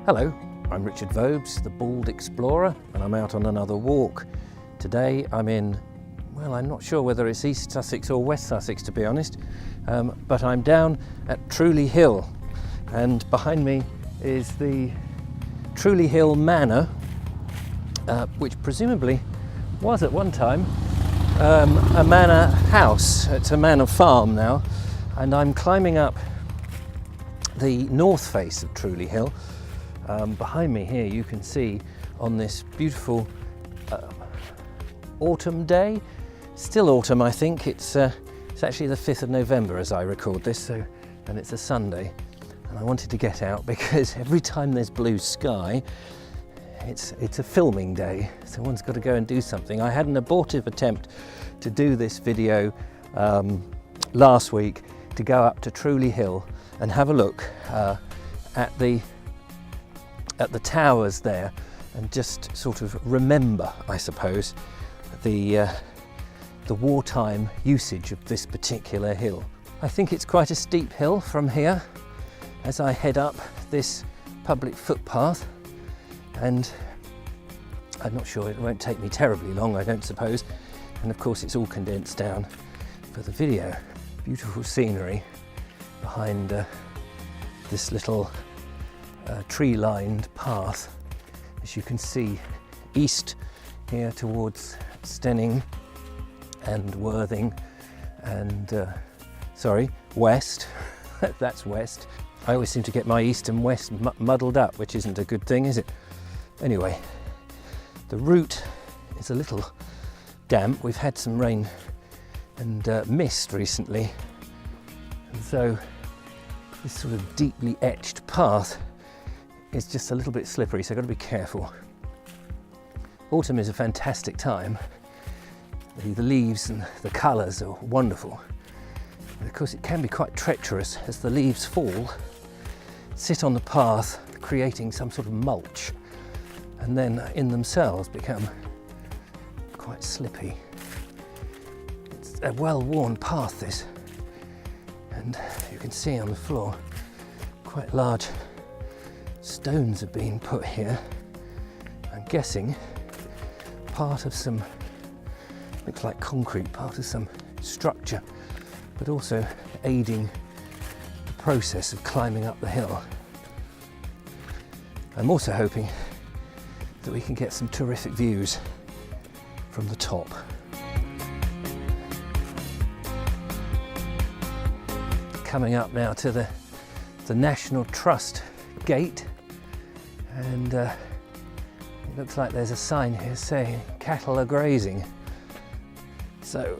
Hello, I'm Richard Vobes, the Bald Explorer, and I'm out on another walk. Today I'm in, well, I'm not sure whether it's East Sussex or West Sussex to be honest, but I'm down at Truleigh Hill, and behind me is the Truleigh Hill Manor, which presumably was at one time a manor house. It's a manor farm now, and I'm climbing up the north face of Truleigh Hill. Behind me here you can see on this beautiful autumn day, still autumn I think, it's actually the 5th of November as I record this, and it's a Sunday, and I wanted to get out because every time there's blue sky it's a filming day, so one's got to go and do something. I had an abortive attempt to do this video last week, to go up to Truleigh Hill and have a look at the towers there and just sort of remember, I suppose, the wartime usage of this particular hill. I think it's quite a steep hill from here as I head up this public footpath, and I'm not sure, it won't take me terribly long, I don't suppose, and of course it's all condensed down for the video. Beautiful scenery behind this little tree-lined path, as you can see, east here towards Steyning and Worthing, and west. That's west. I always seem to get my east and west muddled up, which isn't a good thing, is it? Anyway, the route is a little damp. We've had some rain and mist recently, and so this sort of deeply etched path is just a little bit slippery, so I've got to be careful. Autumn is a fantastic time. The leaves and the colours are wonderful. But of course it can be quite treacherous as the leaves fall, sit on the path creating some sort of mulch, and then in themselves become quite slippy. It's a well-worn path this, and you can see on the floor quite large stones have been put here. I'm guessing part of some, looks like concrete, part of some structure, but also aiding the process of climbing up the hill. I'm also hoping that we can get some terrific views from the top. Coming up now to the National Trust gate, and it looks like there's a sign here saying cattle are grazing. So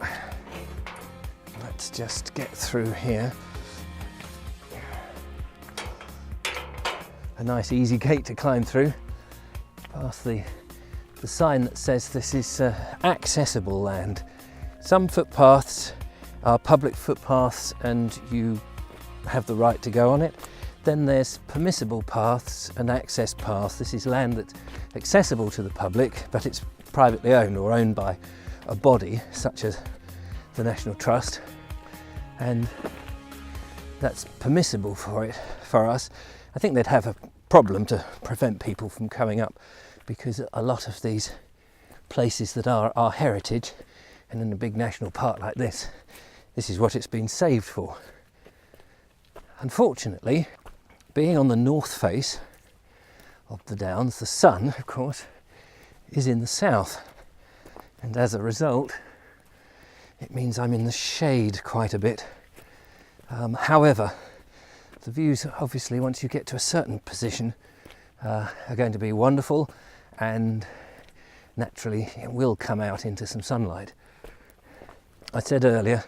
let's just get through here. A nice easy gate to climb through, past the sign that says this is accessible land. Some footpaths are public footpaths and you have the right to go on it. Then there's permissible paths and access paths. This is land that's accessible to the public, but it's privately owned or owned by a body such as the National Trust, and that's permissible for us. I think they'd have a problem to prevent people from coming up, because a lot of these places that are heritage, and in a big national park like this is what it's been saved for. Unfortunately, being on the north face of the Downs, the sun, of course, is in the south, and as a result it means I'm in the shade quite a bit. However, the views obviously once you get to a certain position are going to be wonderful, and naturally it will come out into some sunlight. I said earlier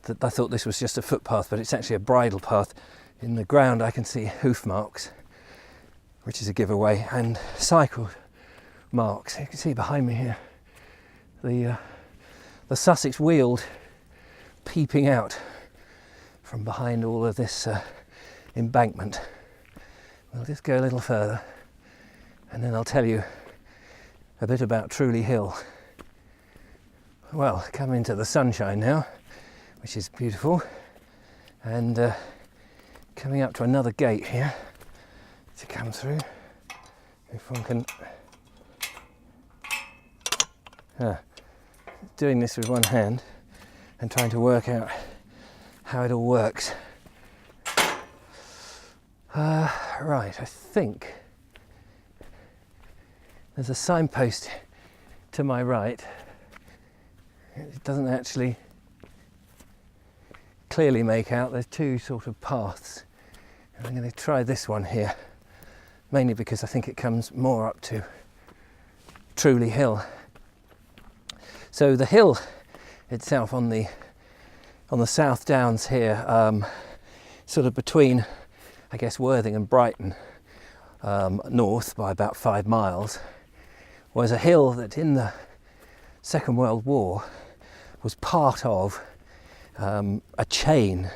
that I thought this was just a footpath, but it's actually a bridle path. In the ground I can see hoof marks, which is a giveaway, and cycle marks. You can see behind me here the Sussex Weald peeping out from behind all of this embankment. We'll just go a little further and then I'll tell you a bit about Truleigh Hill. Well, come into the sunshine now, which is beautiful, and coming up to another gate here to come through. If one can... doing this with one hand and trying to work out how it all works. Right, I think there's a signpost to my right. It doesn't actually clearly make out. There's two sort of paths. And I'm going to try this one here, mainly because I think it comes more up to Truleigh Hill. So the hill itself on the South Downs here, sort of between, I guess, Worthing and Brighton, north by about 5 miles, was a hill that in the Second World War was part of a chain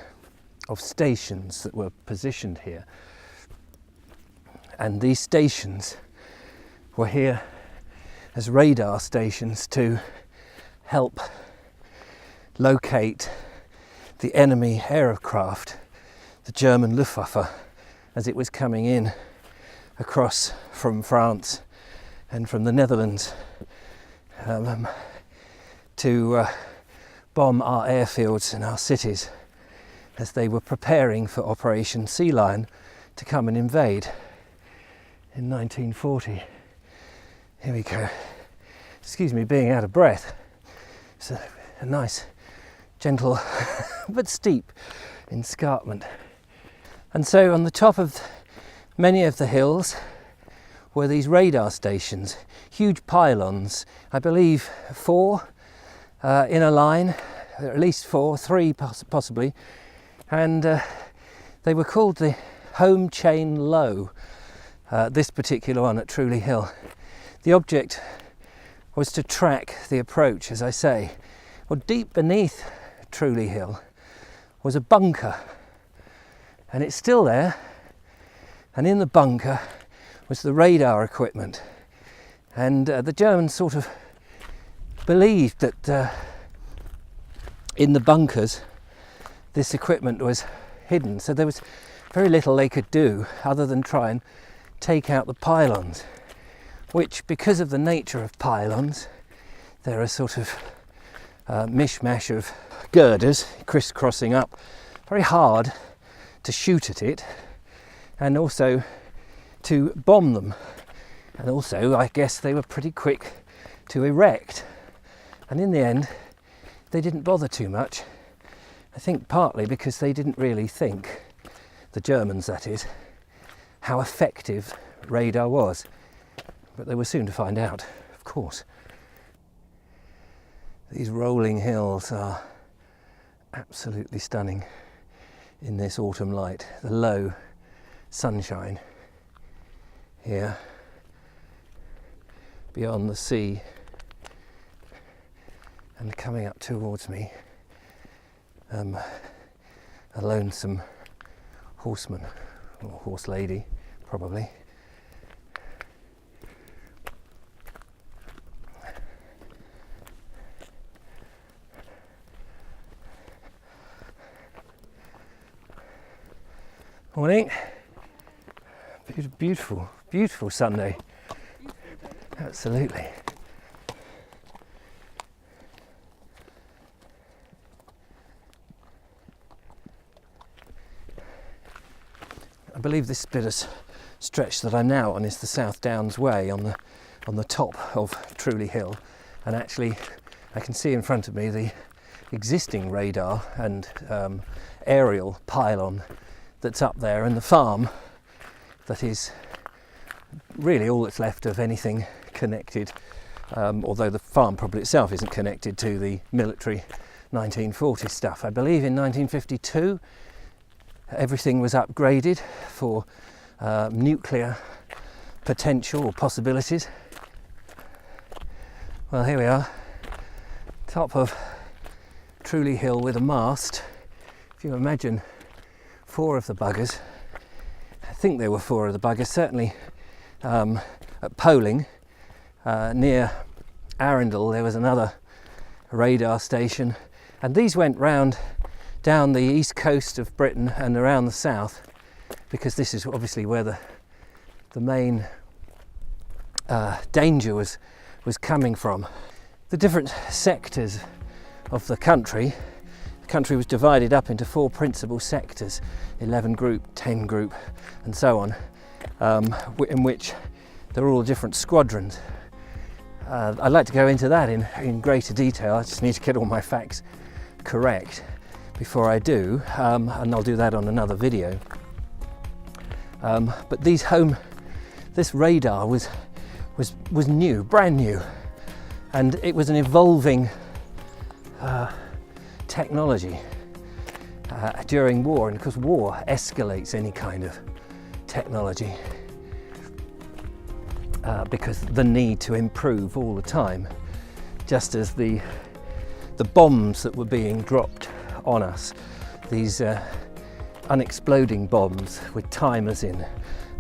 of stations that were positioned here. And these stations were here as radar stations to help locate the enemy aircraft, the German Luftwaffe, as it was coming in across from France and from the Netherlands to bomb our airfields and our cities as they were preparing for Operation Sea Lion to come and invade in 1940. Here we go. Excuse me being out of breath. It's a nice, gentle but steep escarpment. And so on the top of many of the hills were these radar stations, huge pylons, I believe 4 in a line, at least 4, 3 possibly, and they were called the Home Chain Low, this particular one at Truleigh Hill. The object was to track the approach, as I say. Well, deep beneath Truleigh Hill was a bunker, and it's still there, and in the bunker was the radar equipment, and the Germans sort of believed that in the bunkers this equipment was hidden, so there was very little they could do other than try and take out the pylons, which, because of the nature of pylons, they're a sort of mishmash of girders crisscrossing up, very hard to shoot at it and also to bomb them, and also I guess they were pretty quick to erect, and in the end they didn't bother too much. I think partly because they didn't really think, the Germans that is, how effective radar was. But they were soon to find out, of course. These rolling hills are absolutely stunning in this autumn light. The low sunshine here beyond the sea, and coming up towards me a lonesome horseman, or horse lady probably. Morning. Beautiful, beautiful Sunday. Absolutely. I believe this bit of stretch that I'm now on is the South Downs Way on the top of Truleigh Hill, and actually I can see in front of me the existing radar and aerial pylon that's up there, and the farm that is really all that's left of anything connected, although the farm probably itself isn't connected to the military 1940 stuff. I believe in 1952 everything was upgraded for nuclear potential or possibilities. Well, here we are, top of Truleigh Hill with a mast. If you imagine 4 of the buggers, I think there were 4 of the buggers, certainly at Poling, near Arundel there was another radar station, and these went round down the east coast of Britain and around the south, because this is obviously where the the main danger was coming from. The different sectors of the country. The country was divided up into 4 principal sectors, 11 group, 10 group, and so on, in which there are all different squadrons. I'd like to go into that in greater detail. I just need to get all my facts correct before I do, and I'll do that on another video. But this radar was new, brand new, and it was an evolving technology during war, and because war escalates any kind of technology because the need to improve all the time, just as the bombs that were being dropped on us, these unexploding bombs with timers in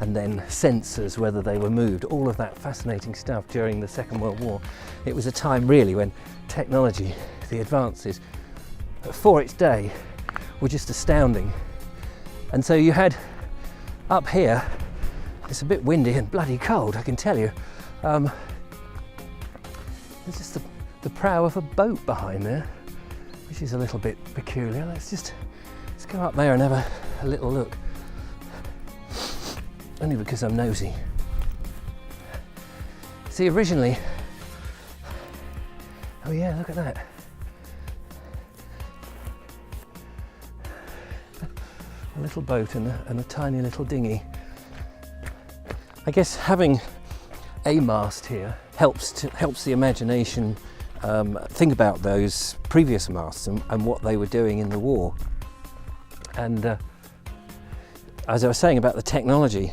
and then sensors whether they were moved, all of that fascinating stuff during the Second World War. It was a time really when technology, the advances for its day, were just astounding. And so you had up here, it's a bit windy and bloody cold, I can tell you. There's just the prow of a boat behind there, which is a little bit peculiar. Let's go up there and have a little look. Only because I'm nosy. See, originally, oh yeah, look at that. A little boat and a tiny little dinghy. I guess having a mast here helps the imagination think about those previous masts and what they were doing in the war. And as I was saying about the technology,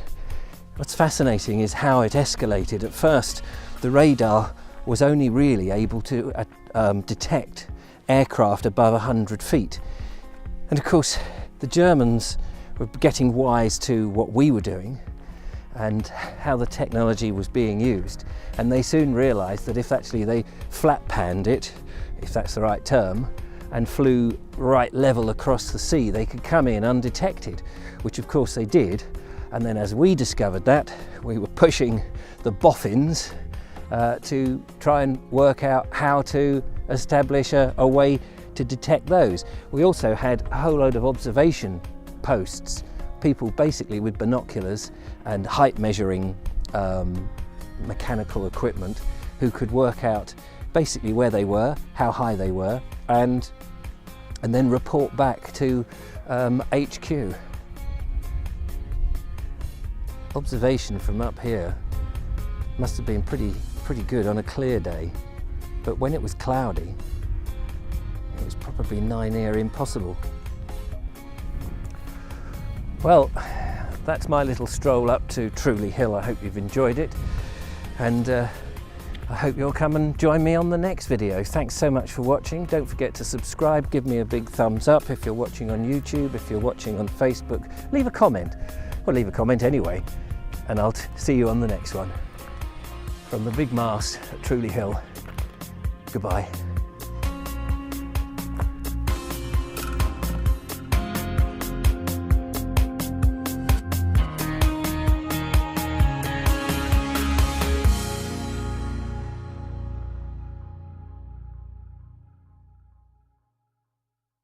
what's fascinating is how it escalated. At first, the radar was only really able to detect aircraft above 100 feet. And of course, the Germans were getting wise to what we were doing and how the technology was being used. And they soon realized that if actually they flat panned it, if that's the right term, and flew right level across the sea, they could come in undetected, which of course they did. And then as we discovered that, we were pushing the boffins to try and work out how to establish a way to detect those. We also had a whole load of observation posts, people basically with binoculars and height measuring mechanical equipment, who could work out basically where they were, how high they were, and then report back to HQ. Observation from up here must have been pretty good on a clear day, but when it was cloudy, it was probably nigh near impossible. Well, that's my little stroll up to Truleigh Hill. I hope you've enjoyed it, and I hope you'll come and join me on the next video. Thanks so much for watching. Don't forget to subscribe, give me a big thumbs up if you're watching on YouTube, if you're watching on Facebook. Leave a comment, or leave a comment anyway, and I'll see you on the next one. From the big mast at Truleigh Hill, goodbye.